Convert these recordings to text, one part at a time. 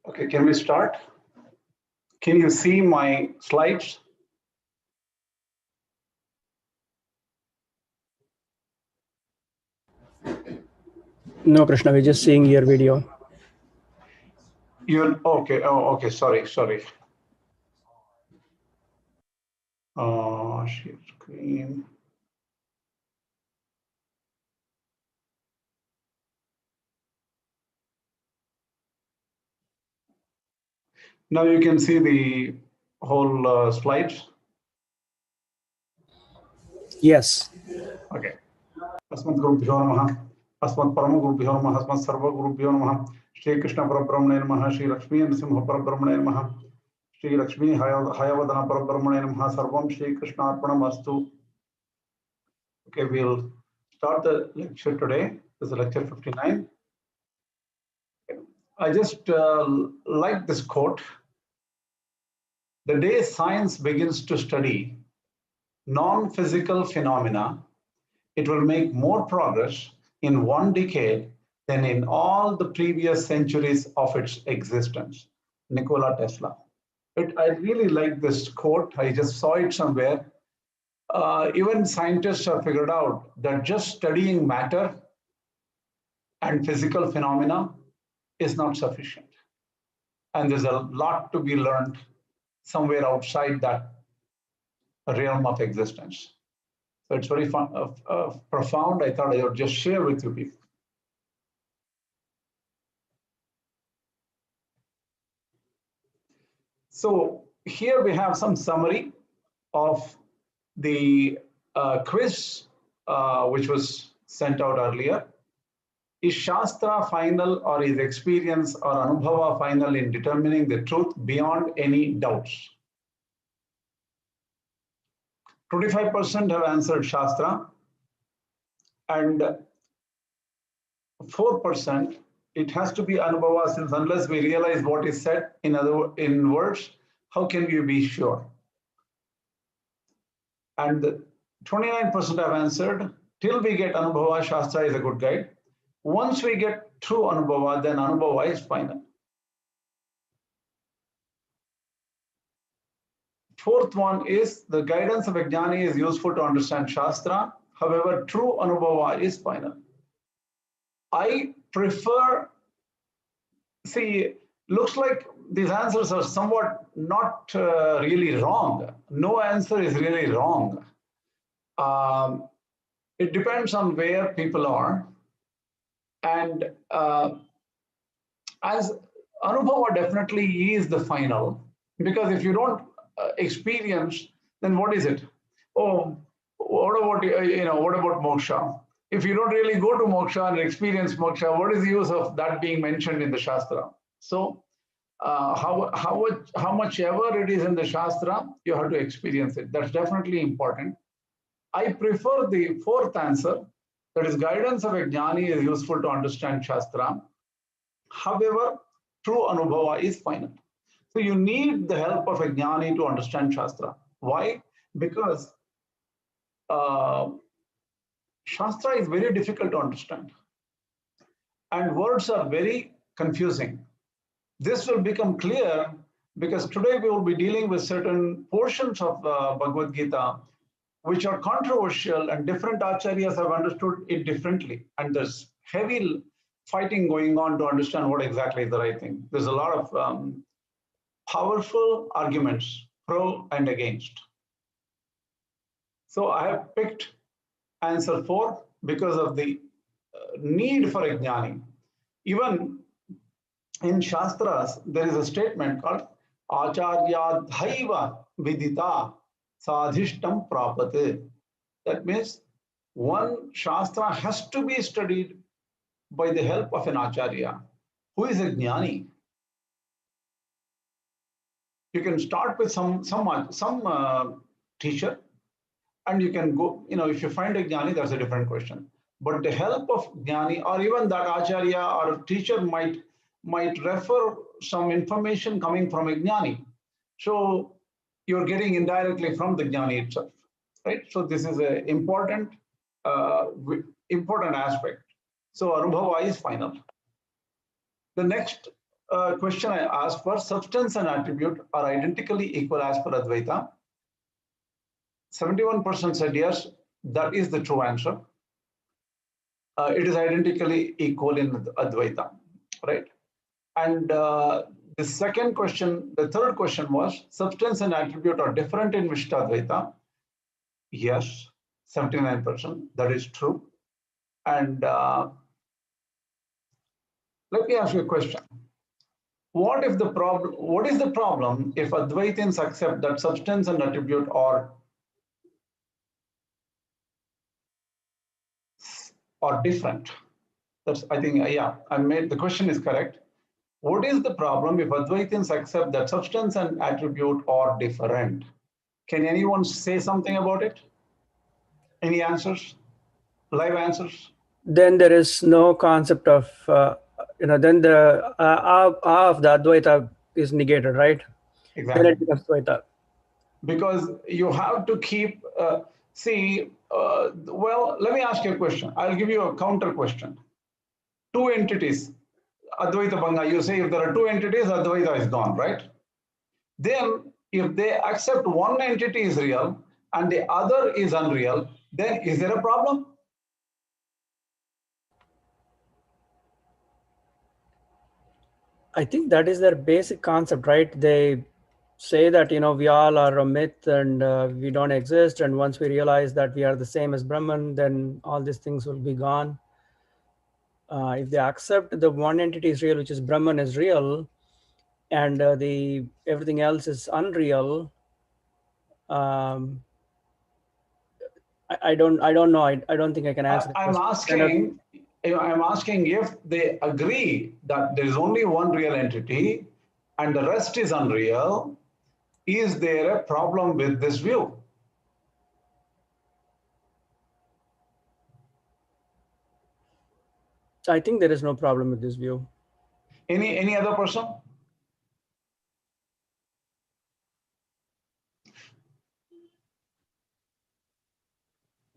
Okay, can we start? Can you see my slides? No, Krishna, we're just seeing your video. You're okay. Oh, okay. Sorry. Share screen. Now you can see the whole slides. Yes. Okay. Asmat Gurubhyo Namaha. Asmat Parama Gurubhyo Namaha. Asmat Sarva Gurubhyo Namaha. Shri Krishna Parabrahmane Namaha. Shri Lakshmi Nrsimha Parabrahmane Namaha. Shri Lakshmi Hayavadana Parabrahmane Namaha. Sarvam Shri Krishna Arpanamastu. Okay, we'll start the lecture today. This is lecture 59. I just like this quote. The day science begins to study non-physical phenomena, it will make more progress in one decade than in all the previous centuries of its existence. Nikola Tesla. I really like this quote. I just saw it somewhere. Even scientists have figured out that just studying matter and physical phenomena is not sufficient. And there's a lot to be learned somewhere outside that realm of existence. So it's very fun, profound. I thought I would just share with you people. So here we have some summary of the quiz which was sent out earlier. Is Shastra final or is experience or Anubhava final in determining the truth beyond any doubts? 25% have answered Shastra, and 4% it has to be Anubhava, since unless we realize what is said in words, how can we be sure? And 29% have answered, till we get Anubhava, Shastra is a good guide. Once we get true Anubhava, then Anubhava is final. Fourth one is the guidance of a Gnani is useful to understand Shastra. However, true Anubhava is final. I prefer, see, looks like these answers are somewhat not really wrong. No answer is really wrong. It depends on where people are. And as Anubhava definitely is the final, because if you don't experience, then what is it? Oh, what about what about moksha? If you don't really go to moksha and experience moksha, what is the use of that being mentioned in the Shastra? So how much ever it is in the Shastra, you have to experience it. That's definitely important. I prefer the fourth answer, that is guidance of a Gnani is useful to understand Shastra. However, true Anubhava is final. So you need the help of a Gnani to understand Shastra. Why? Because Shastra is very difficult to understand. And words are very confusing. This will become clear because today we will be dealing with certain portions of Bhagavad Gita which are controversial, and different acharyas have understood it differently. And there's heavy fighting going on to understand what exactly is the right thing. There's a lot of powerful arguments, pro and against. So I have picked Answer 4, because of the need for a Gnani. Even in Shastras, there is a statement called Acharya vidita sadhishtam prapate. That means one Shastra has to be studied by the help of an Acharya, who is a Gnani. You can start with some teacher, and you can go, if you find a Gnani, that's a different question. But the help of Gnani, or even that Acharya or teacher might refer some information coming from a Gnani. So you're getting indirectly from the Gnani itself, right? So this is an important aspect. So Anubhava is final. The next question I asked for, substance and attribute are identically equal as per Advaita. 71% said yes, that is the true answer. It is identically equal in Advaita, right? And the third question was, substance and attribute are different in Vishishtadvaita. Yes, 79%, that is true. And let me ask you a question. What is the problem if Advaitins accept that substance and attribute are different? That's, I think, the question is correct. What is the problem if Advaitins accept that substance and attribute are different? Can anyone say something about it? Any answers? Live answers? Then there is no concept of, then the of the Advaita is negated, right? Exactly. Then it becomes Advaita. Because you have to keep, well, let me ask you a question. I'll give you a counter question. Two entities, Advaita Banga, you say if there are two entities, Advaita is gone, right? Then if they accept one entity is real and the other is unreal, then is there a problem? I think that is their basic concept, right? They say that, we all are a myth and we don't exist. And once we realize that we are the same as Brahman, then all these things will be gone. If they accept the one entity is real, which is Brahman is real, and everything else is unreal, I don't know. I don't think I can answer. I'm asking if they agree that there is only one real entity and the rest is unreal, is there a problem with this view? I think there is no problem with this view. Any other person?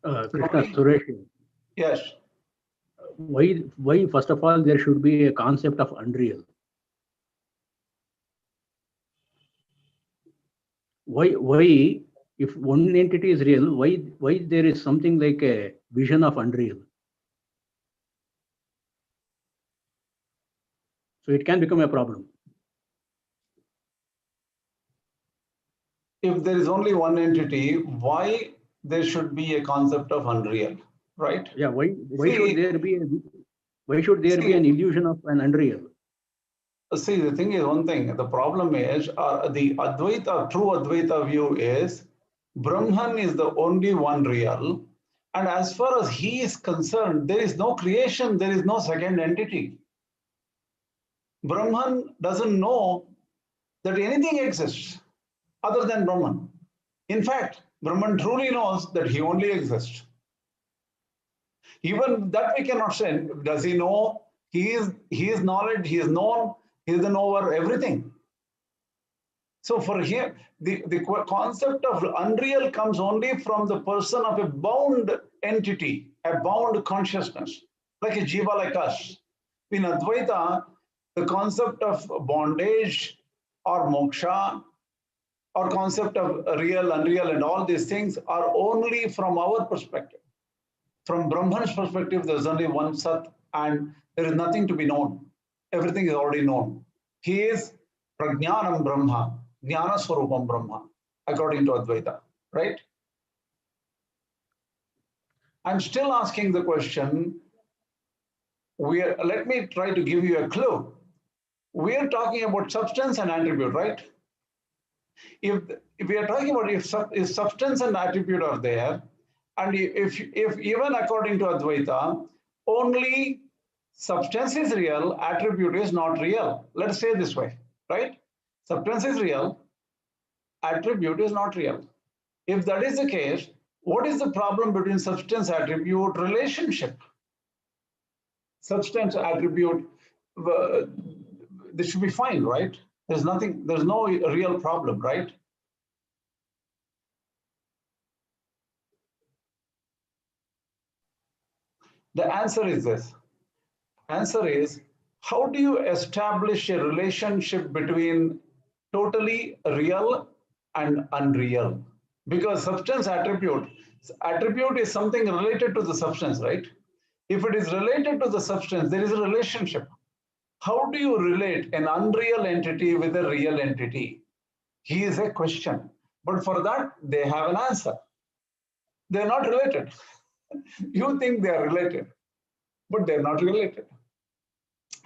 Krishna, Suresh. Yes. Why first of all there should be a concept of unreal? Why if one entity is real, why there is something like a vision of unreal? So it can become a problem. If there is only one entity, why there should be a concept of unreal, right? Yeah, why should there be an illusion of an unreal? See, the thing is one thing, the problem is the Advaita, true Advaita view is Brahman is the only one real. And as far as he is concerned, there is no creation, there is no second entity. Brahman doesn't know that anything exists other than Brahman. In fact, Brahman truly knows that he only exists. Even that we cannot say. Does he know? He is knowledge, he is known, he is the knower, everything. So for him, the concept of unreal comes only from the person of a bound entity, a bound consciousness, like a jiva like us. In Advaita, the concept of bondage or moksha or concept of real, unreal, and all these things are only from our perspective. From Brahman's perspective, there's only one Sat, and there is nothing to be known. Everything is already known. He is Prajnanam Brahma, Jnana Swarupam Brahma, according to Advaita, right? I'm still asking the question. Let me try to give you a clue. We are talking about substance and attribute, right? If we are talking about if substance and attribute are there, and if even according to Advaita, only substance is real, attribute is not real. Let's say this way, right? Substance is real, attribute is not real. If that is the case, what is the problem between substance attribute relationship? Substance attribute, this should be fine, right? There's no real problem, right? The answer is this. Answer is, how do you establish a relationship between totally real and unreal? Because substance attribute is something related to the substance, right? If it is related to the substance, there is a relationship. How do you relate an unreal entity with a real entity? Here is a question. But for that, they have an answer. They're not related. You think they are related, but they're not related.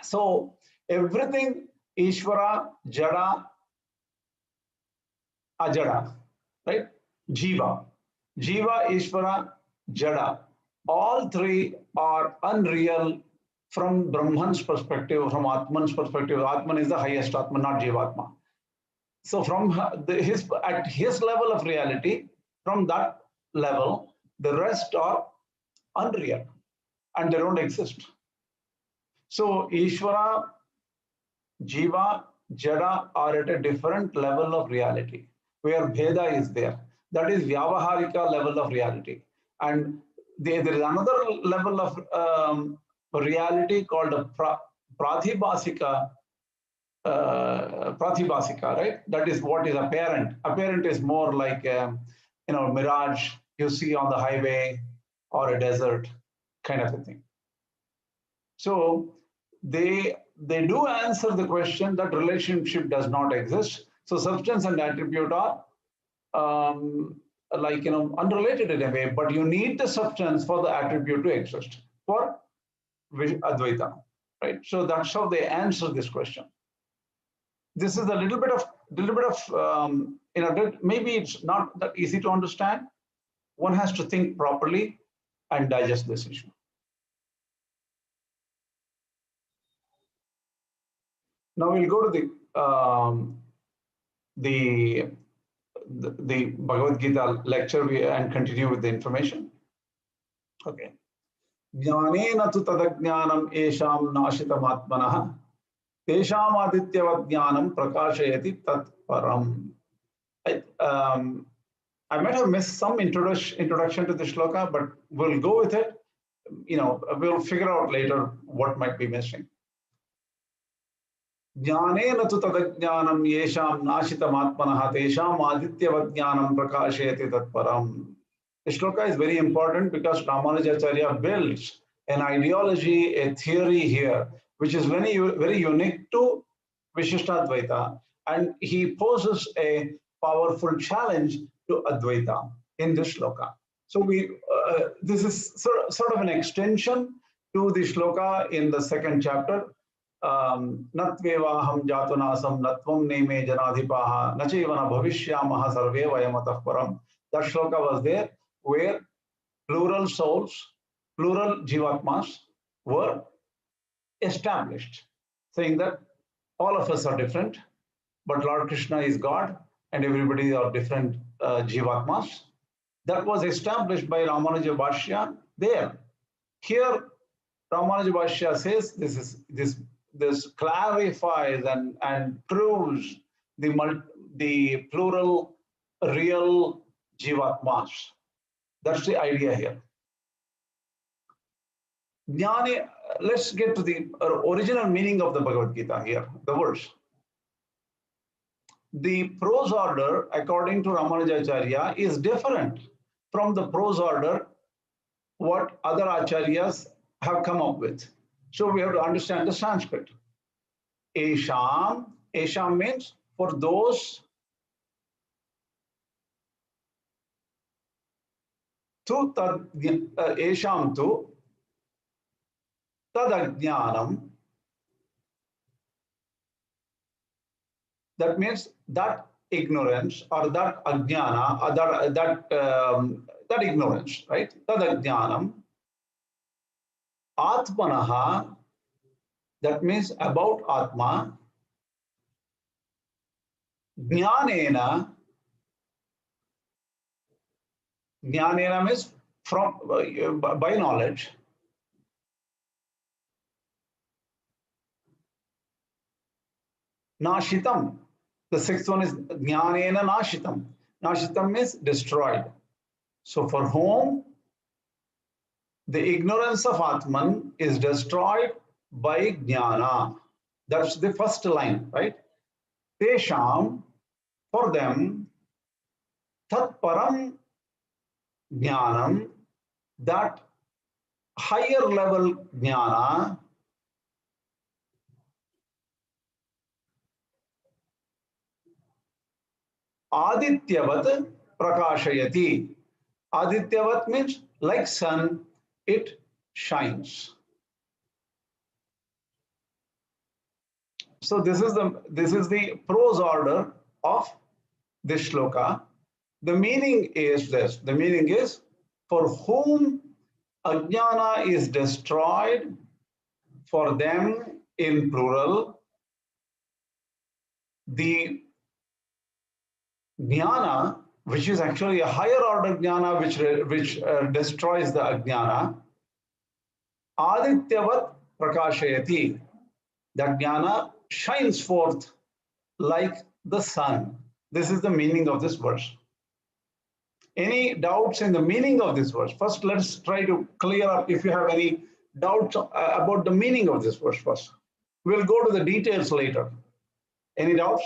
So everything Ishvara, Jada, Ajada, right? Jiva, Ishvara, Jada, all three are unreal from Brahman's perspective, from Atman's perspective. Atman is the highest Atman, not Jīvātma. So from at his level of reality, from that level, the rest are unreal and they don't exist. So Ishvara, Jiva, Jada are at a different level of reality, where Bheda is there. That is Vyavaharika level of reality. And there is another level of reality called a Pratibhasika, right? That is what is apparent. Apparent is more like mirage you see on the highway or a desert kind of a thing. So they do answer the question that relationship does not exist. So substance and attribute are unrelated in a way, but you need the substance for the attribute to exist for Advaita, right? So that's how they answer this question. This is a little bit of maybe it's not that easy to understand. One has to think properly and digest this issue. Now we'll go to the Bhagavad Gita lecture and continue with the information. Okay. Jnānena tu tadajñānam esham nāṣitam atmanah teṣām adityavat jnānam prakāṣayati tat param. I might have missed some introduction to the shloka, but we'll go with it. We'll figure out later what might be missing. Jnānena tu tadajñānam yesham nāṣitam atmanah teṣām adityavat jnānam prakāṣayati tat param. The shloka is very important because Ramanujacharya builds an ideology, a theory here, which is very, very unique to Vishishtadvaita, and he poses a powerful challenge to Advaita in this shloka. So this is sort of an extension to the shloka in the second chapter. Natvevaham jatunasam natvam neme janadhipaha nachevana bhavishyamaha sarve vayamatah param. That shloka was there, where plural souls, plural Jīvātmas were established, saying that all of us are different, but Lord Krishna is God and everybody are different Jīvātmas. That was established by Ramanuja.org there. Here, Ramanuja.org says this clarifies and proves the plural real Jīvātmas. That's the idea here. Gnani, let's get to the original meaning of the Bhagavad Gita here, the verse. The prose order, according to Ramanujacharya, is different from the prose order what other acharyas have come up with. So we have to understand the Sanskrit. Esham means for those tu tad esham tu tad ajñānam. That means that ignorance or that ajñāna or that ignorance, right? Tad ajñānam atmanaha, that means about atma, jnanena. Jnanena means from by knowledge. Nashitam. The sixth one is jnanena nashitam. Nashitam means destroyed. So for whom the ignorance of Atman is destroyed by Jnāna. That's the first line, right? Teṣām, for them, tat param jnanam, that higher level jnana, adityavat prakashayati. Adityavat means like sun, it shines. So this is the prose order of this shloka. The meaning is this. The meaning is, for whom Ajñāna is destroyed, for them in plural, the Jnāna, which is actually a higher order Jnāna, which destroys the Ajñāna, adityavat prakashayati. That Jnāna shines forth like the sun. This is the meaning of this verse. Any doubts in the meaning of this verse? First, let's try to clear up if you have any doubts about the meaning of this verse first. We'll go to the details later. Any doubts?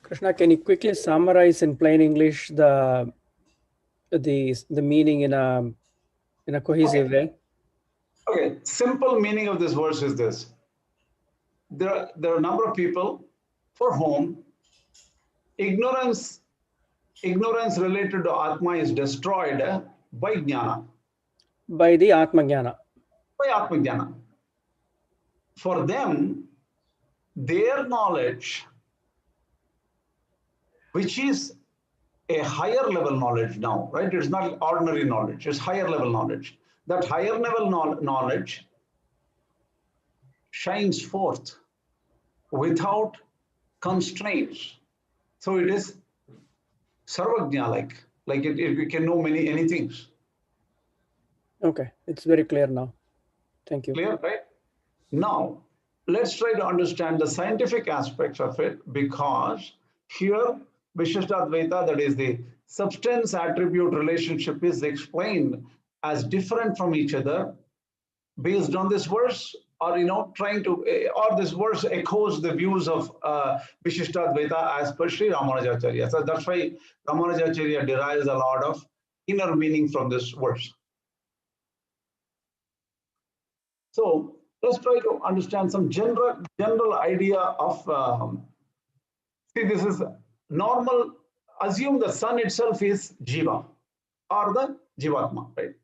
Krishna, can you quickly summarize in plain English the meaning in a cohesive way? Okay, simple meaning of this verse is this. There are a number of people for whom ignorance related to Atma is destroyed by Jnāna. By the Atma Jnana. By Atma Jnana. For them, their knowledge, which is a higher level knowledge now, right? It's not ordinary knowledge, it's higher level knowledge. That higher level knowledge shines forth without constraints. So it is sarvajna, like it can know many things. Okay, it's very clear now. Thank you. Clear, right? Now, let's try to understand the scientific aspects of it, because here, Vishishtadvaita, that is the substance attribute relationship, is explained as different from each other based on this verse, or or this verse echoes the views of Vishishtadvaita as per Sri Ramanujacharya. So that's why Ramanujacharya derives a lot of inner meaning from this verse. So let's try to understand some general idea of, see, this is normal. Assume the sun itself is Jiva or the Jīvātma, right?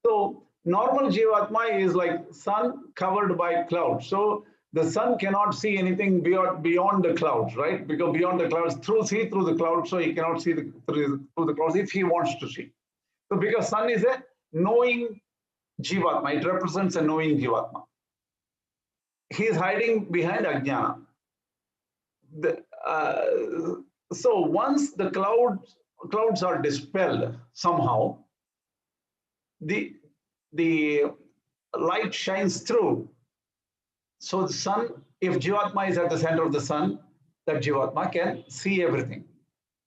So normal Jīvātma is like sun covered by clouds. So the sun cannot see anything beyond the clouds, right? Because beyond the clouds, see through the clouds, so he cannot see through the clouds if he wants to see. So because sun is a knowing Jīvātma, it represents a knowing Jīvātma. He is hiding behind Ajñāna. So once the clouds are dispelled somehow, the light shines through. So the sun, if Jīvātma is at the center of the sun, that Jīvātma can see everything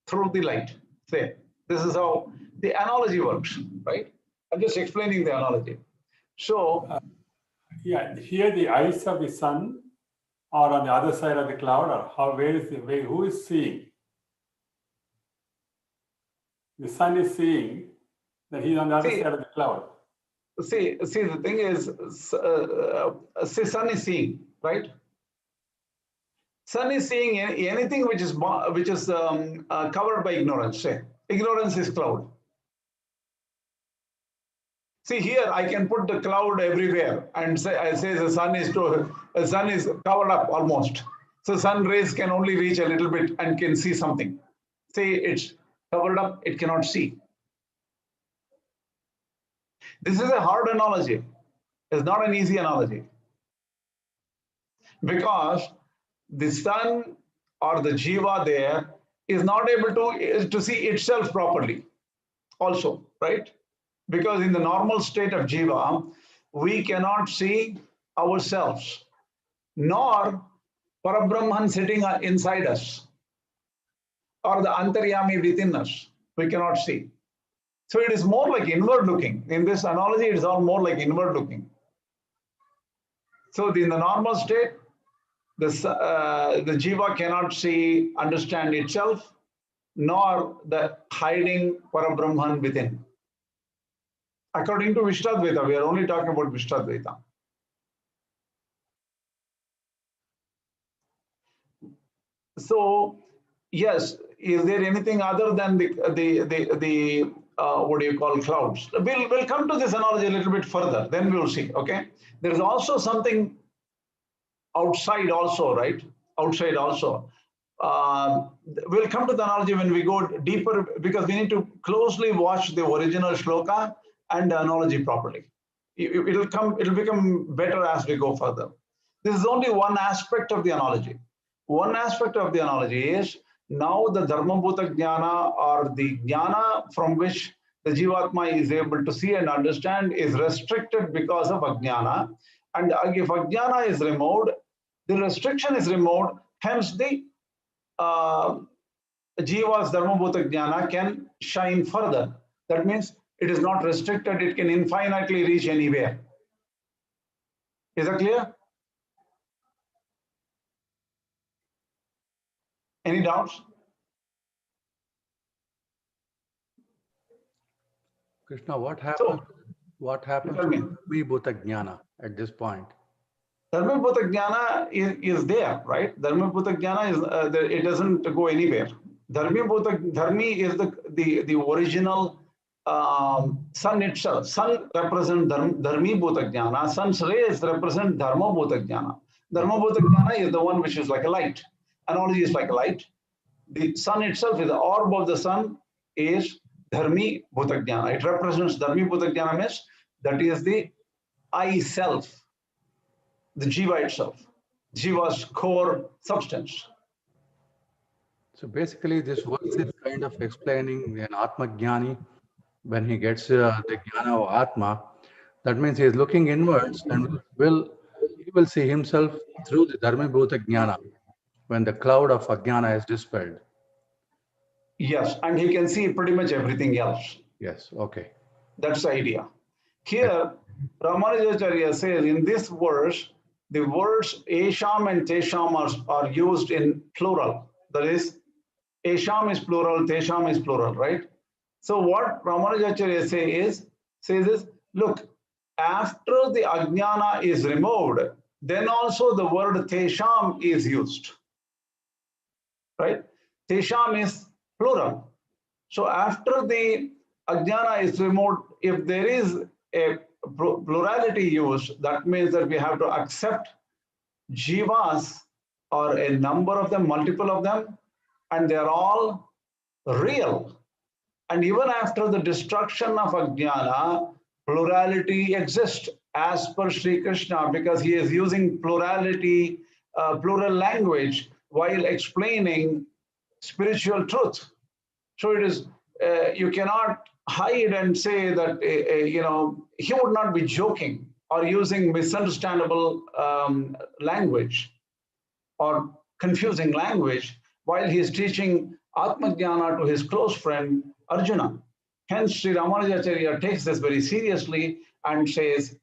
through the light. Say, this is how the analogy works, right? I'm just explaining the analogy. So, yeah, here the eyes of the sun are on the other side of the cloud, or who is seeing? The sun is seeing that he's on the other side of the cloud. See, the thing is, sun is seeing, right? Sun is seeing anything which is covered by ignorance. Say, ignorance is cloud. See here, I can put the cloud everywhere and say the sun is covered up almost. So sun rays can only reach a little bit and can see something. Say it's covered up, it cannot see. This is a hard analogy. It's not an easy analogy. Because the sun or the jiva there is not able to see itself properly also, right? Because in the normal state of jiva, we cannot see ourselves, nor Parabrahman sitting inside us, or the Antaryami within us. We cannot see. So it is more like inward looking. In this analogy, it is all more like inward looking. So in the normal state, the jiva cannot see, understand itself, nor the hiding Parabrahman within. According to Vishishtadvaita, we are only talking about Vishishtadvaita. So, yes, is there anything other than the what do you call clouds? We'll come to this analogy a little bit further. Then we'll see. Okay, there is also something outside, also, right? Outside also. We'll come to the analogy when we go deeper, because we need to closely watch the original shloka and the analogy properly. It'll become better as we go further. This is only one aspect of the analogy. One aspect of the analogy is now the Dharmabhuta Jnana, or the Jnana from which the Jīvātma is able to see and understand, is restricted because of Ajñāna. And if Ajñāna is removed, the restriction is removed, hence the Jiva's Dharmabhuta Jnana can shine further. That means it is not restricted, it can infinitely reach anywhere. Is that clear? Any doubts? Krishna, what happens to Dharmabhuta Jnana at this point? Dharmabhuta Jnana is there, right? Dharmabhuta Jnana is it doesn't go anywhere. Dharmi is the original sun itself. Sun represents Dharmibhuta Jnana. Sun's rays represent Dharmabhuta Jnana. Dharmabhuta Jnana is the one which is like a light. Analogy is like a light. The sun itself is the orb of the sun is Dharmi Bhuta Jnana. It represents Dharmi Bhuta Jnana, means that is the I self, the Jiva itself, Jiva's core substance. So basically, this verse is kind of explaining an Atma Gnani when he gets the Jnana of Atma. That means he is looking inwards and he will see himself through the Dharmi Bhuta Jnana when the cloud of Ajñāna is dispelled. Yes, and he can see pretty much everything else. Yes, okay. That's the idea. Here, Ramanujacharya says in this verse, the words teṣām and teṣām are used in plural. That is, teṣām is plural, teṣām is plural, right? So what Ramanujacharya says is, look, after the Ajñāna is removed, then also the word teṣām is used, right? Teṣām is plural. So after the Ajñāna is removed, if there is a plurality used, that means that we have to accept jivas or a number of them, multiple of them, and they're all real. And even after the destruction of Ajñāna, plurality exists as per Sri Krishna, because he is using plurality, plural language while explaining spiritual truth. So it is, you cannot hide and say that, he would not be joking or using misunderstandable language or confusing language while he is teaching Atmajnana to his close friend Arjuna. Hence, Sri Ramanujacharya takes this very seriously and says,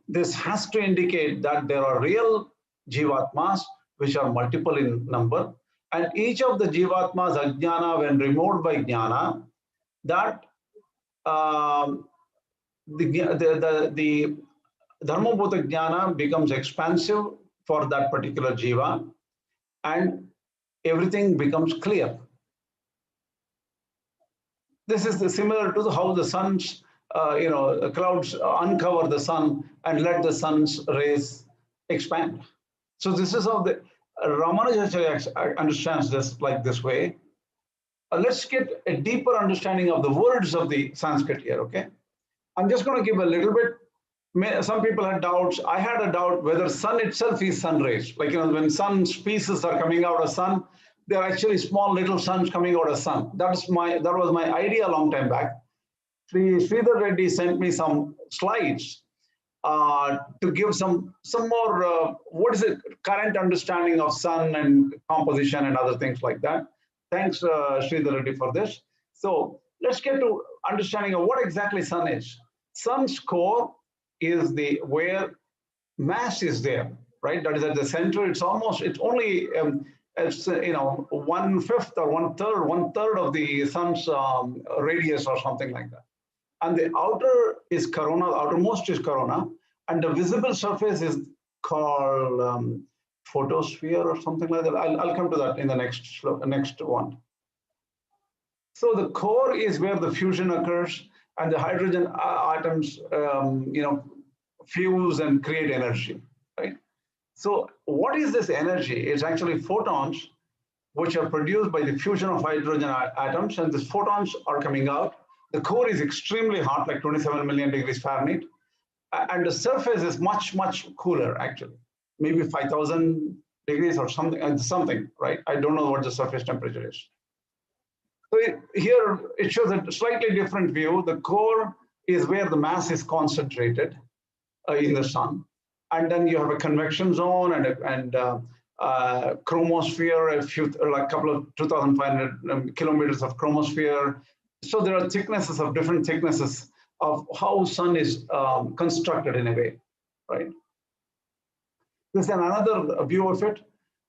this has to indicate that there are real Jīvātmas, which are multiple in number, and each of the Jīvātmas, Ajñāna, when removed by Jnana, that the Dharmabhuta Jnana becomes expansive for that particular jiva, and everything becomes clear. This is similar to how the sun's, clouds uncover the sun and let the sun's rays expand. So this is how the Ramanujacharya understands this like this way. Let's get a deeper understanding of the words of the Sanskrit here, okay? I'm just going to give a little bit. Some people had doubts. I had a doubt whether sun itself is sun rays. Like, when sun's pieces are coming out of sun, they're actually small little suns coming out of sun. That was my idea a long time back. Sridhar Reddy sent me some slides to give some more, current understanding of sun and composition and other things like that. Thanks, Sridhar Reddy, for this. So let's get to understanding of what exactly sun is. Sun's core is where mass is there, right? That is at the center. It's only 1/5 or 1/3 of the sun's radius or something like that. And the outermost is corona, and the visible surface is called photosphere or something like that. I'll come to that in the next one. So the core is where the fusion occurs, and the hydrogen atoms, fuse and create energy, right? So what is this energy? It's actually photons, which are produced by the fusion of hydrogen atoms, and these photons are coming out. The core is extremely hot, like 27 million degrees Fahrenheit, and the surface is much, much cooler, actually, maybe 5,000 degrees or something, right? I don't know what the surface temperature is. So here it shows a slightly different view. The core is where the mass is concentrated in the sun. And then you have a convection zone and chromosphere, a couple of 2,500 kilometers of chromosphere. So there are different thicknesses of how sun is constructed in a way, right? This is another view of it.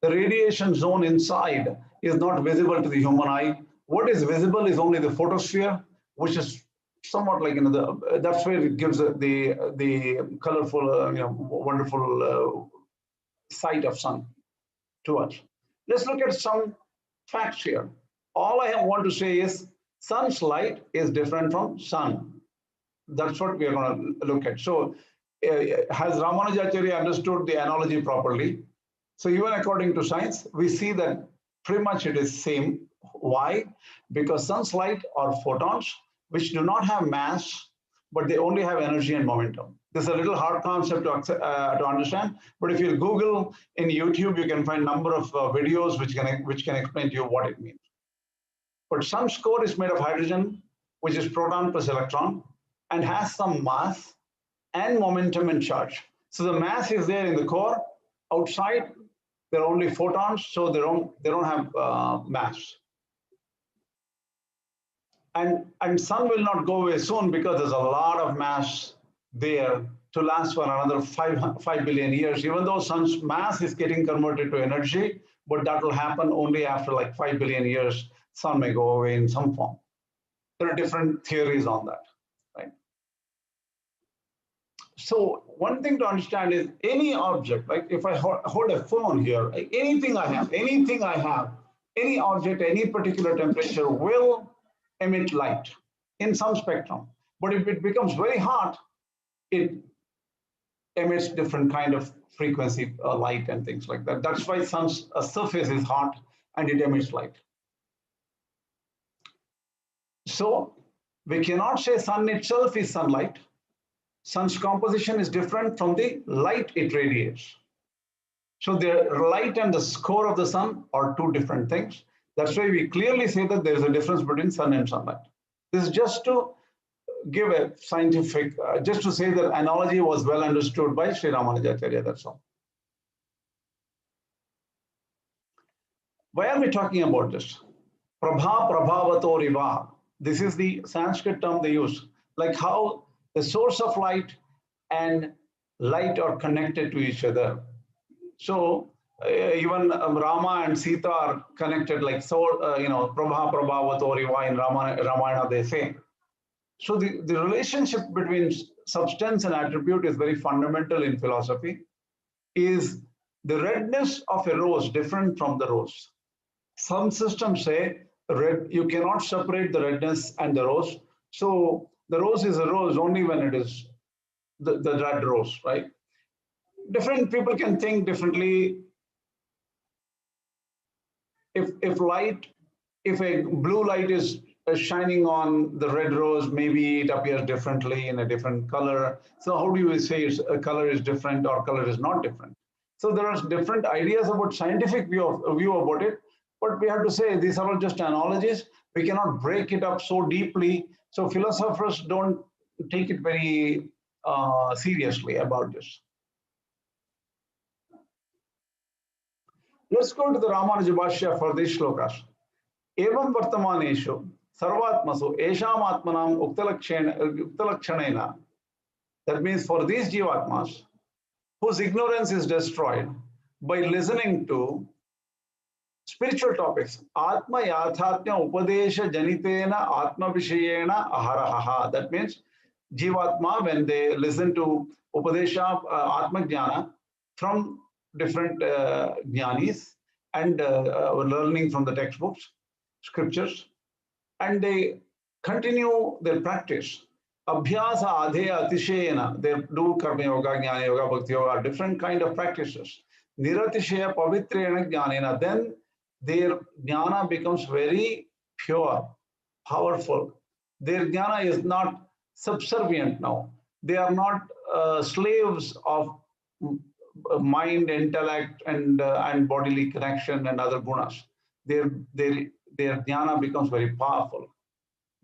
The radiation zone inside is not visible to the human eye. What is visible is only the photosphere, which is somewhat like that's where it gives the colorful, wonderful sight of sun to us. Let's look at some facts here. All I want to say is sun's light is different from sun. That's what we are going to look at. So has Ramanujacharya understood the analogy properly? So even according to science, we see that pretty much it is same. Why? Because sun's light are photons, which do not have mass, but they only have energy and momentum. This is a little hard concept to understand, but if you Google in YouTube, you can find a number of videos which can explain to you what it means. But sun's core is made of hydrogen, which is proton plus electron, and has some mass and momentum and charge. So the mass is there in the core. Outside, there are only photons, so they don't have mass. And sun will not go away soon because there's a lot of mass there to last for another 5 billion years, even though sun's mass is getting converted to energy, but that will happen only after like 5 billion years. Sun may go away in some form. There are different theories on that, right? So one thing to understand is any object, like if I hold a phone here, anything I have, any object, any particular temperature will emit light in some spectrum. But if it becomes very hot, it emits different kind of frequency light and things like that. That's why sun's surface is hot and it emits light. So we cannot say sun itself is sunlight. Sun's composition is different from the light it radiates. So the light and the core of the sun are two different things. That's why we clearly say that there is a difference between sun and sunlight. This is just to give a scientific, just to say that analogy was well understood by Sri Ramanujacharya, that's all. Why are we talking about this? Prabha prabhavato riva. This is the Sanskrit term they use, like how the source of light and light are connected to each other. So even Rama and Sita are connected, like so, Prabha prabhavato riva in Ramayana they say. So the relationship between substance and attribute is very fundamental in philosophy. Is the redness of a rose different from the rose. Some systems say red, you cannot separate the redness and the rose. So the rose is a rose only when it is the red rose, right? Different people can think differently. If a blue light is shining on the red rose, maybe it appears differently in a different color. So how do you say a color is different or color is not different? So there are different ideas about scientific view about it, but we have to say these are all just analogies. We cannot break it up so deeply. So philosophers don't take it very seriously about this. Let's go to the Ramanuja Bhashya for these shlokas. Evam vartamaneshu sarvatmasu esham atmanam uktalakshana. That means for these Jīvātmas, whose ignorance is destroyed by listening to spiritual topics. Atma yathatya upadesha janitena atma vishayena aharaha. That means Jīvātma, when they listen to upadesha atma jnana from different Gnanis and learning from the textbooks, scriptures, and they continue their practice. Abhyasa adheya atishayena, they do karma yoga, jnana yoga, bhakti yoga, different kind of practices. Niratishaya pavitrena jnanena, then their jnana becomes very pure, powerful. Their jnana is not subservient now. They are not slaves of mind, intellect, and bodily connection and other gunas. Their jnana becomes very powerful.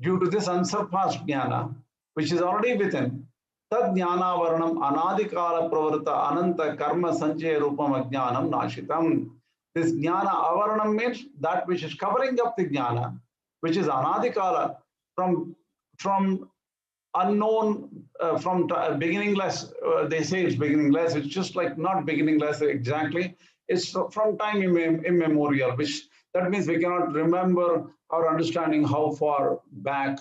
Due to this unsurpassed jnana, which is already within, tad jnana varanam anadikala pravarta ananta karma sanchaya rupam ajñānam nashitam. This jnana avaranam means that which is covering up the jnana, which is anadikala, from unknown, from beginningless. They say it's beginningless. It's just like not beginningless exactly. It's from time immemorial, which that means we cannot remember our understanding how far back.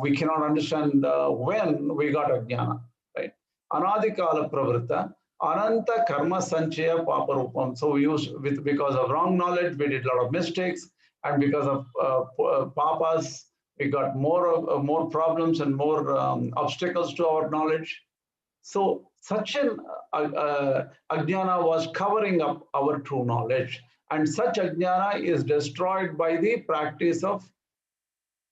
We cannot understand when we got ajñāna, right? Anadikala pravrta, ananta karma sanchaya paparupam. So we use because of wrong knowledge, we did a lot of mistakes, and because of papas, we got more problems and more obstacles to our knowledge. So such an ajñāna was covering up our true knowledge, and such ajñāna is destroyed by the practice of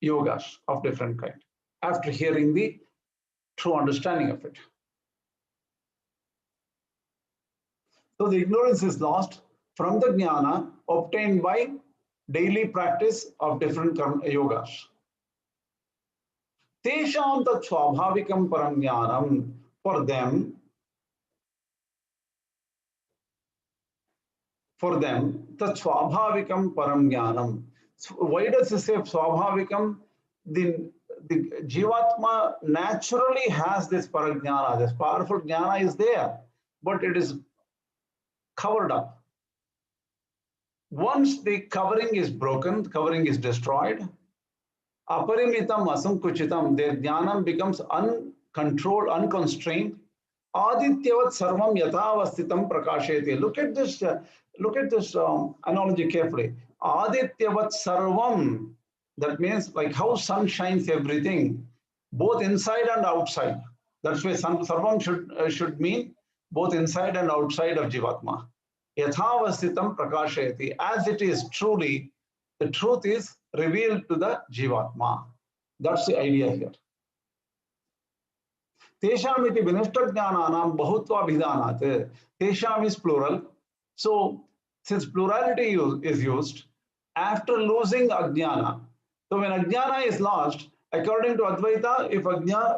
yogas of different kind after hearing the true understanding of it. So the ignorance is lost from the jnana obtained by daily practice of different yogas. Teṣām tat svabhavikam param jnanam. For them, tat svabhavikam param jnanam. Why does it say svabhavikam? The Jīvātma naturally has this parajnana, this powerful jnana is there, but it is covered up. Once the covering is broken, the covering is destroyed, aparimitam asankuchitam, their jnanam becomes uncontrolled, unconstrained. Adityavat sarvam yathavasthitam prakasheti. Look at this analogy carefully. Adityavat sarvam, that means like how sun shines everything, both inside and outside. That's why sarvam should mean both inside and outside of Jīvātma. Yathavasthitam prakashayati, as it is truly, the truth is revealed to the Jīvātma. That's the idea here. Teṣām iti vinishtajnānānam bahutva bhidanāt. Teṣām is plural. So since plurality is used, after losing ajñāna, so when ajñāna is lost, according to Advaita,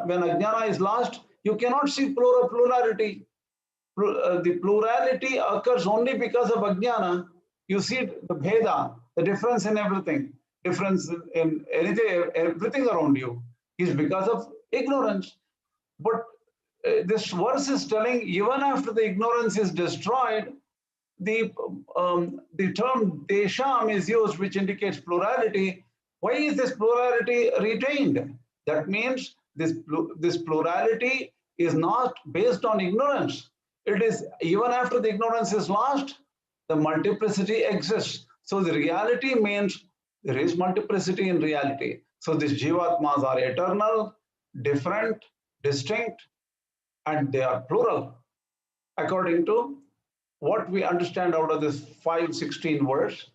when ajñāna is lost, you cannot see plurality. The plurality occurs only because of ajñāna. You see the bheda, the difference in everything, difference in anything, everything around you is because of ignorance. But this verse is telling, even after the ignorance is destroyed, the term teṣām is used, which indicates plurality. Why is this plurality retained? That means this plurality is not based on ignorance. It is even after the ignorance is lost, the multiplicity exists. So the reality means there is multiplicity in reality. So these Jīvātmas are eternal, different, distinct, and they are plural, according to what we understand out of this 5:16 verse.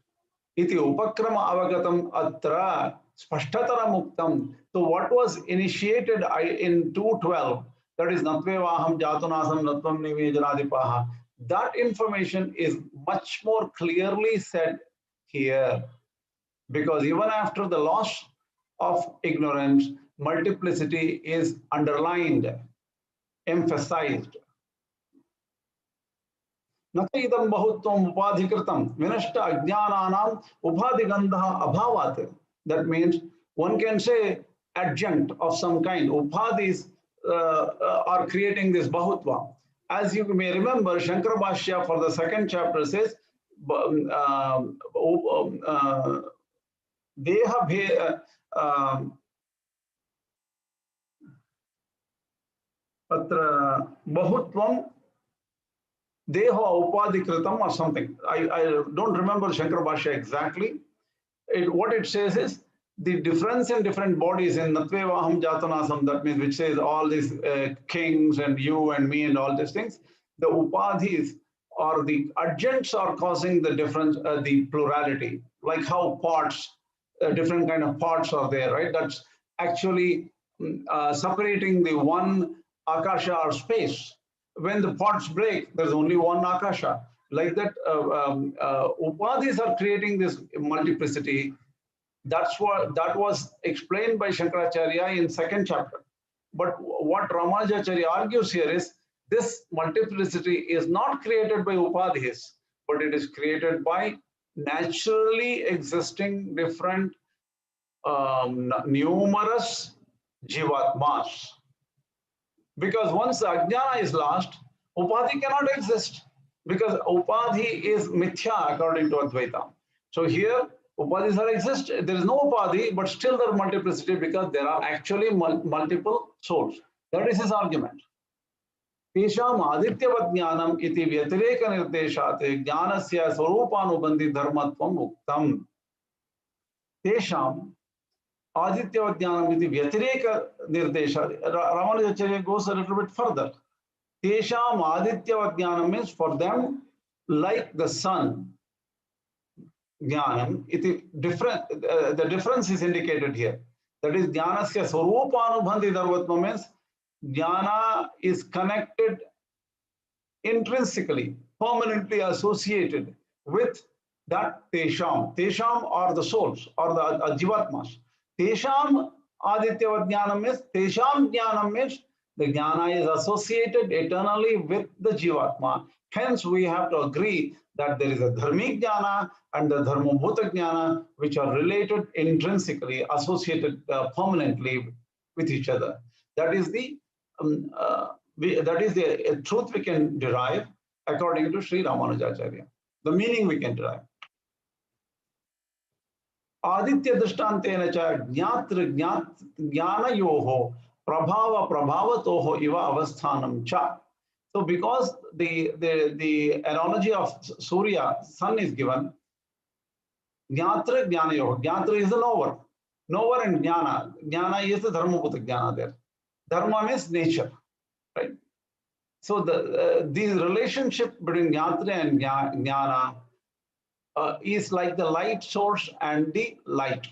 Iti upakrama avagatam atra spashtatara muktam. So what was initiated in 2:12, that is natvevaham jatunasam natvam nivejanadipaha, that information is much more clearly said here, because even after the loss of ignorance, multiplicity is underlined, emphasized. Natidam bahutvam upadhikritam vinashta ajñānānam upadhigandha abhavat. That means one can say adjunct of some kind. Upadhis are creating this bahutva. As you may remember, Shankara Bhashya for the 2nd chapter says, Deha Patra Bahutvam Deha Upadhikritam or something. I don't remember Shankara Bhashya exactly. What it says is the difference in different bodies in Natvevaham Jatanasam, that means which says all these kings and you and me and all these things, the Upadhis or the adjuncts are causing the difference, the plurality, like how parts, different kind of parts are there, right? That's actually separating the one akasha or space. When the parts break, there's only one akasha. Like that, Upadhis are creating this multiplicity. That was explained by Shankaracharya in 2nd chapter. But what Ramanuja.org argues here is this multiplicity is not created by Upadhis, but it is created by naturally existing different numerous Jīvātmas. Because once the Ajñāna is lost, Upadhi cannot exist, because Upadhi is mithya according to Advaita. So here, Upadhis are exist. There is no Upadhi, but still there are multiplicity because there are actually multiple souls. That is his argument. Teṣām ādityavat jnānam iti vyatireka nirdeshāte jnānasya swarūpānubandhi dharmatvam uktam. Teṣām ādityavat jnānam iti vyatireka nirdeshāte. Ramanuja.org goes a little bit further. Teṣām ādityavat jnānam means for them, like the sun. Jnānam, the difference is indicated here. That is, jnānasya swarūpānubandhi dharmatvam means Jnana is connected intrinsically, permanently associated with that teṣām. Teṣām are the souls or the Jīvātmas. Teṣām ādityavat jnānam means, teṣām jnānam means the jnana is associated eternally with the Jīvātma. Hence, we have to agree that there is a dharmic jnana and the dharmabhuta jnana, which are related intrinsically, associated permanently with each other. That is the truth we can derive according to Sri Ramanujacharya. The meaning we can derive. Aditya drishtantena cha jñātra jnānayoho prabhava prabhavatoho iva avasthanam cha. So because the analogy of Surya, sun is given, jñātra jnānayoho. Jñātra is the knower. Knower and jnana. Jnana is the dharmabhuta jnana there. Dharma means nature, right? So the relationship between Jnatra and Jnana is like the light source and the light.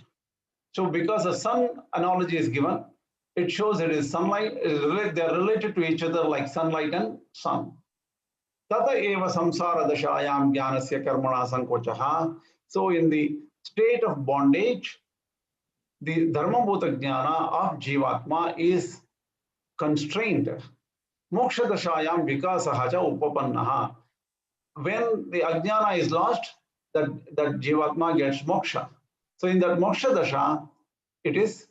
So because a sun analogy is given, it shows it is sunlight, they are related to each other like sunlight and sun. Tata eva samsara dashayam jnanasya karmana sankochaha. So in the state of bondage, the dharmabhuta jnana of Jīvātma is constrained. Moksha dashayam vikasaha cha upapannaha. When the Ajñāna is lost, that Jīvātma gets moksha. So in that moksha dasha, it is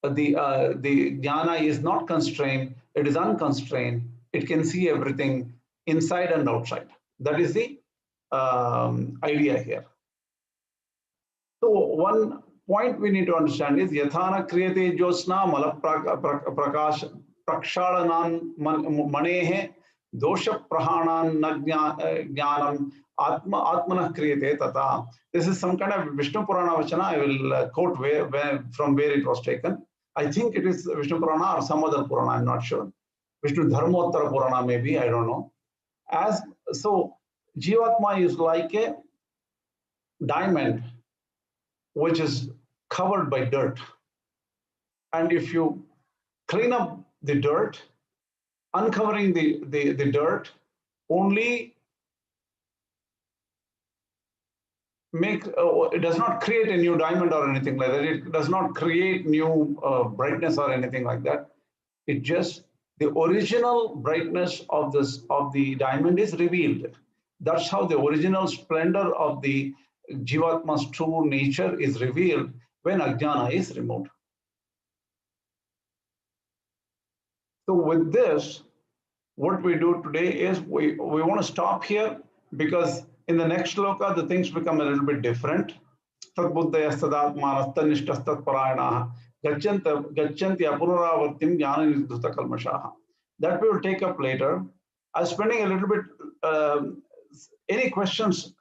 the Jnana is not constrained, it is unconstrained. It can see everything inside and outside. That is the idea here. So one point we need to understand is yathana kriyate josna mala prakash prakshalanam manehe dosha prahanan jnanam atmanah kriyate tata. This is some kind of Vishnu Purana Vachana. I will quote from where it was taken. I think it is Vishnu Purana or some other Purana, I'm not sure. Vishnu Dharmottara Purana maybe, I don't know. So Jīvātma is like a diamond which is covered by dirt. And if you clean up the dirt, uncovering the dirt only it does not create a new diamond or anything like that. It does not create new brightness or anything like that. It just, the original brightness of the diamond is revealed. That's how the original splendor of the Jīvātma's true nature is revealed when Ajñāna is removed. So with this, what we do today is we want to stop here, because in the next shloka, the things become a little bit different. That we will take up later. I'm spending a little bit, any questions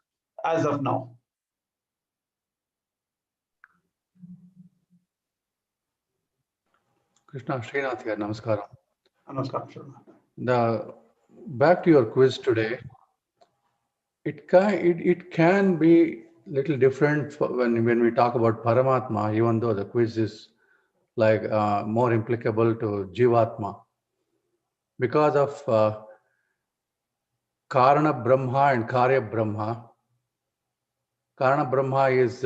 as of now? Krishna Srinath here, namaskaram. Namaskaram. Back to your quiz today. It can be little different when we talk about Paramātmā, even though the quiz is like more applicable to Jīvātma, because of Karana Brahma and Karya Brahma. Karana Brahma is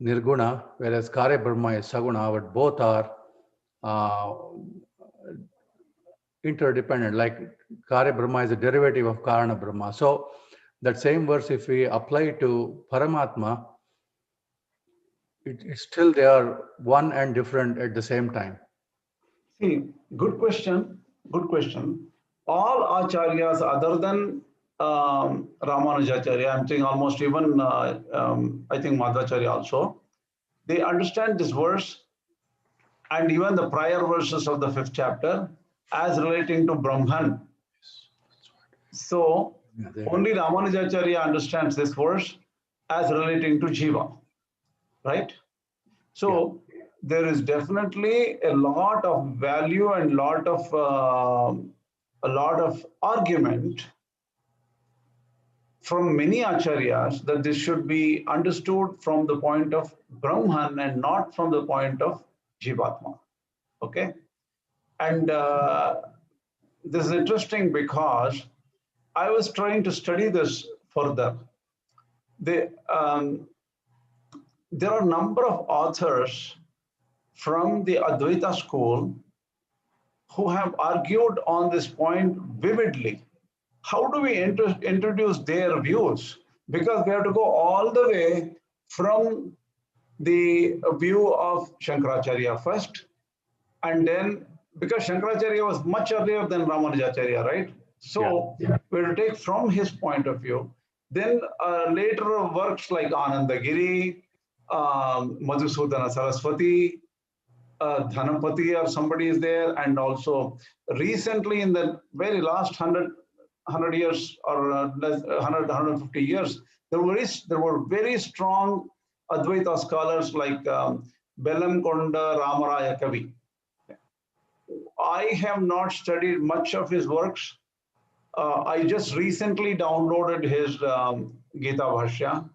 Nirguna, whereas Karya Brahma is Saguna, but both are interdependent. Like Karya Brahma is a derivative of Karana Brahma. So that same verse, if we apply to Paramātmā, it's still they are one and different at the same time. See, good question. Good question. All acharyas other than Ramanuja.org, I'm saying almost even I think Madhvacharya also, they understand this verse and even the prior verses of the 5th chapter as relating to Brahman. So only Ramanujacharya understands this verse as relating to Jiva, right? So there is definitely a lot of value and a lot of argument from many acharyas that this should be understood from the point of Brahman and not from the point of Jīvātma. Okay? And this is interesting because I was trying to study this further. There are a number of authors from the Advaita school who have argued on this point vividly. How do we introduce their views? Because we have to go all the way from the view of Shankaracharya first, and then, because Shankaracharya was much earlier than Ramanujacharya, right? So we will take from his point of view. Then later works like Anandagiri, Madhusudana Saraswati, Dhanapati or somebody is there, and also recently in the very last 100 years or 150 years, there were very strong Advaita scholars like Bellamkonda Ramaraya Kavi. I have not studied much of his works. I just recently downloaded his Gita Bhashya.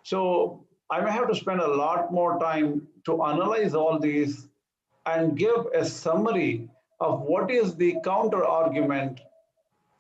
So I may have to spend a lot more time to analyze all these and give a summary of what is the counter argument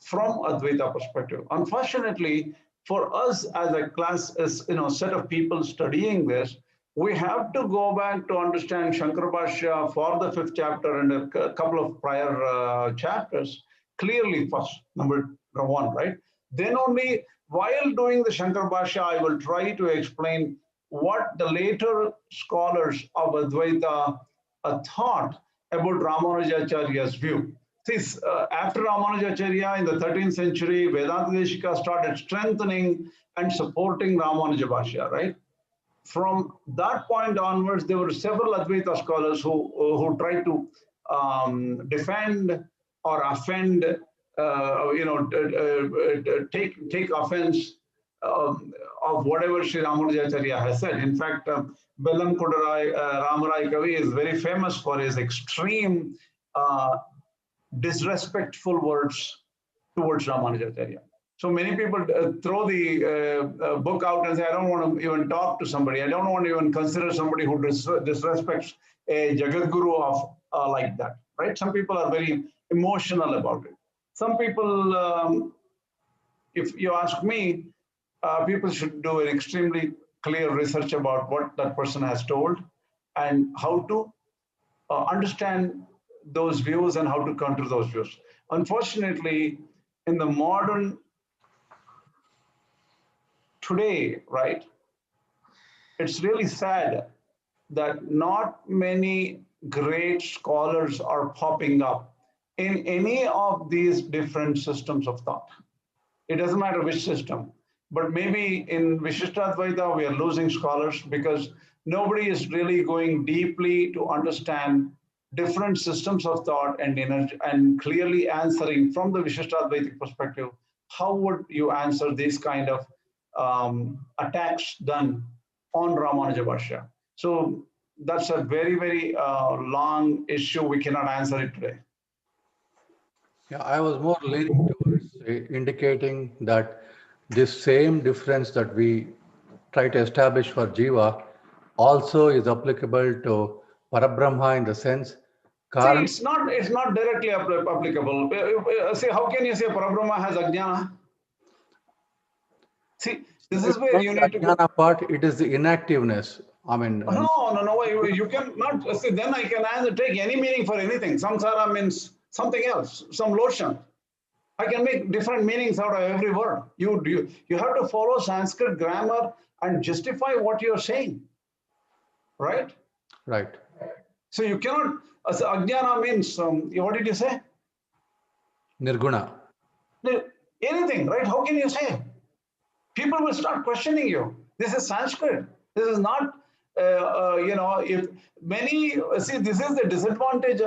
from Advaita perspective. Unfortunately, for us as a class, as set of people studying this, we have to go back to understand Shankara Bhashya for the 5th chapter and a couple of prior chapters clearly first, number one, right? Then only while doing the Shankara Bhashya, I will try to explain what the later scholars of Advaita thought about Ramanujacharya's view. See, after Ramanujacharya in the 13th century, Vedanta Deshika started strengthening and supporting Ramanuja Bhashya, right? From that point onwards, there were several Advaita scholars who tried to defend or offend, take offense of whatever Sri Ramanujacharya has said. In fact, Bellam Kudarai Ramarai Kavi is very famous for his extreme disrespectful words towards Ramanujacharya. So many people throw the book out and say, I don't want to even talk to somebody. I don't want to even consider somebody who disrespects a Jagat Guru of like that, right? Some people are very emotional about it. Some people, if you ask me, people should do an extremely clear research about what that person has told and how to understand those views and how to counter those views. Unfortunately, in the modern today, right, it's really sad that not many great scholars are popping up in any of these different systems of thought. It doesn't matter which system, but maybe in Vishishtadvaita, we are losing scholars because nobody is really going deeply to understand different systems of thought and energy and clearly answering from the Vishishtadvaitic perspective, how would you answer these kind of attacks done on Ramanuja Bhashya? So that's a very, very long issue. We cannot answer it today. Yeah, I was more leaning towards indicating that this same difference that we try to establish for Jiva also is applicable to Parabrahma in the sense. See, it's not directly applicable. See, how can you say Parabrahma has Ajñāna? See, this is where you need to go. Ajñāna part, it is the inactiveness. I mean, no. You can not see. Then I can take any meaning for anything. Samsara means something else, some lotion. I can make different meanings out of every word. You have to follow Sanskrit grammar and justify what you're saying, right? Right. So you cannot. Ajñāna means what did you say? Nirguna. Anything, right? How can you say? People will start questioning you. This is Sanskrit. This is not, if many, see, this is the disadvantage.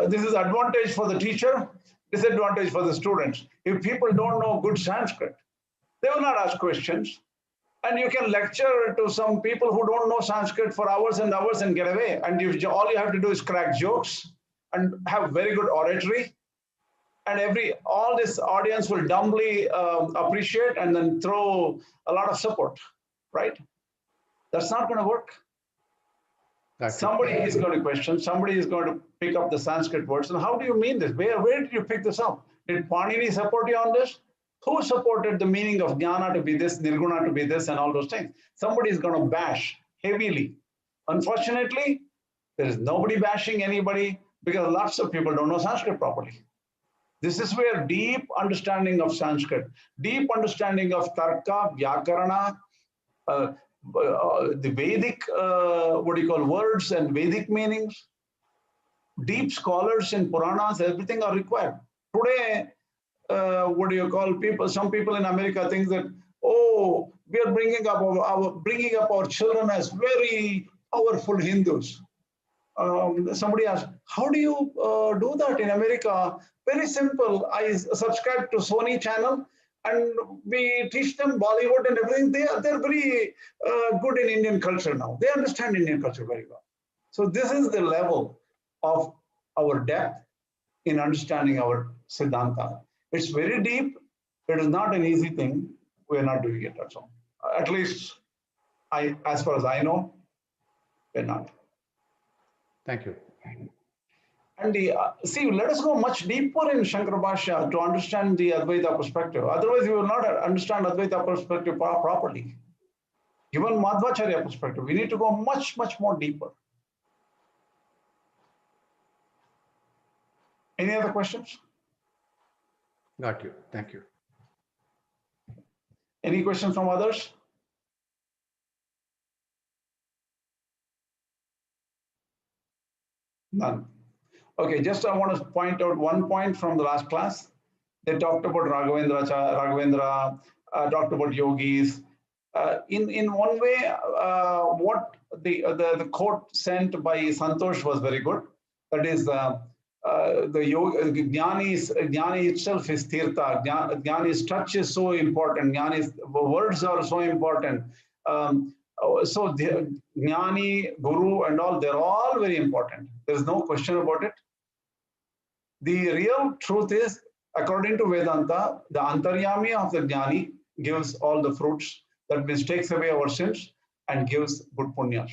This is advantage for the teacher, disadvantage for the students. If people don't know good Sanskrit, they will not ask questions. And you can lecture to some people who don't know Sanskrit for hours and hours and get away. And all you have to do is crack jokes and have very good oratory. And all this audience will dumbly appreciate and then throw a lot of support, right? That's not going to work. Somebody is going to question, somebody is going to pick up the Sanskrit words. And how do you mean this? Where did you pick this up? Did Panini support you on this? Who supported the meaning of Jnana to be this, Nirguna to be this, and all those things? Somebody is going to bash heavily. Unfortunately, there is nobody bashing anybody because lots of people don't know Sanskrit properly. This is where deep understanding of Sanskrit, deep understanding of Tarka, Vyakarana, the Vedic, words and Vedic meanings, deep scholars in Puranas, everything are required. Today, some people in America think that, oh, we are bringing up our children as very powerful Hindus. Somebody asked, how do you do that in America? Very simple. I subscribe to Sony channel and we teach them Bollywood and everything. They're very good in Indian culture now. They understand Indian culture very well. So this is the level of our depth in understanding our Siddhanta. It's very deep. It is not an easy thing. We're not doing it at all. At least, as far as I know, we're not. Thank you. And see, let us go much deeper in Shankara Bhashya to understand the Advaita perspective. Otherwise, we will not understand Advaita perspective properly. Even Madhvacharya perspective, we need to go much, much more deeper. Any other questions? Got you. Thank you. Any questions from others? None. Okay, just I want to point out one point from the last class. They talked about Raghavendra, talked about yogis. In one way, what the quote sent by Santosh was very good. That is, the yoga, Gnani itself is tirtha. Gnani's touch is so important. Gnani's words are so important. So the Gnani, Guru, and all, they're all very important. There's no question about it. The real truth is, according to Vedanta, the Antaryami of the Gnani gives all the fruits. That means takes away our sins and gives good punyas.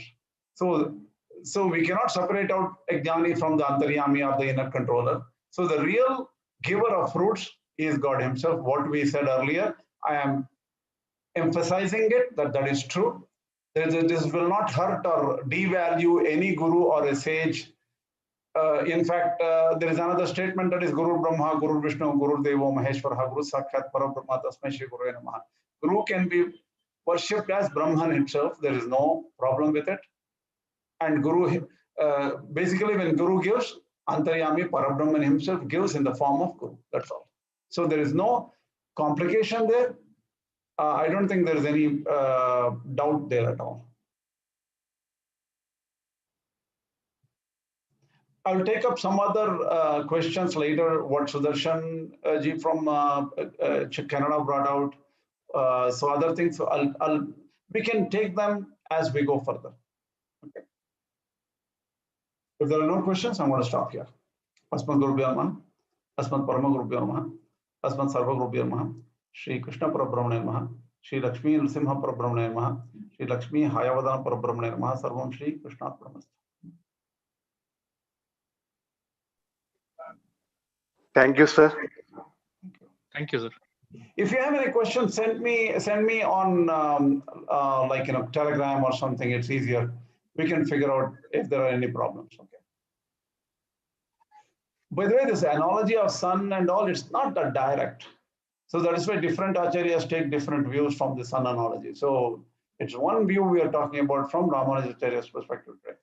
So we cannot separate out a Gnani from the Antaryami of the inner controller. So the real giver of fruits is God himself. What we said earlier, I am emphasizing it, that is true. This will not hurt or devalue any guru or a sage. In fact, there is another statement that is Guru Brahma, Guru Vishnu, Guru Devo Maheshwara, Guru Sakshat Parabrahma Tasmai Shri Guru Namaha. Guru can be worshipped as Brahman himself. There is no problem with it. And Guru, basically when Guru gives, Antaryami Parabrahman himself gives in the form of Guru. That's all. So there is no complication there. I don't think there is any doubt there at all. I'll take up some other questions later, what Sudarshan ji from Canada brought out. So other things, we can take them as we go further. Okay. If there are no questions, I'm going to stop here. Asmat Gurubhyo Namaha, Asmat Parama Gurubhyo Namaha, Asmat Sarva Gurubhyo Namaha, Shri Krishna Parabrahmane Namaha, Shri Lakshmi Nrsimha Parabrahmane Namaha, Shri Lakshmi Hayavadana Parabrahmane Namaha, Sarvam Shri Krishna Parabrahmane. Thank you, sir. Thank you, sir. If you have any questions, send me on Telegram or something. It's easier. We can figure out if there are any problems. Okay. By the way, this analogy of sun and all, it's not that direct. So that is why different acharyas take different views from the sun analogy. So it's one view we are talking about from Ramanujacharya's perspective. Right?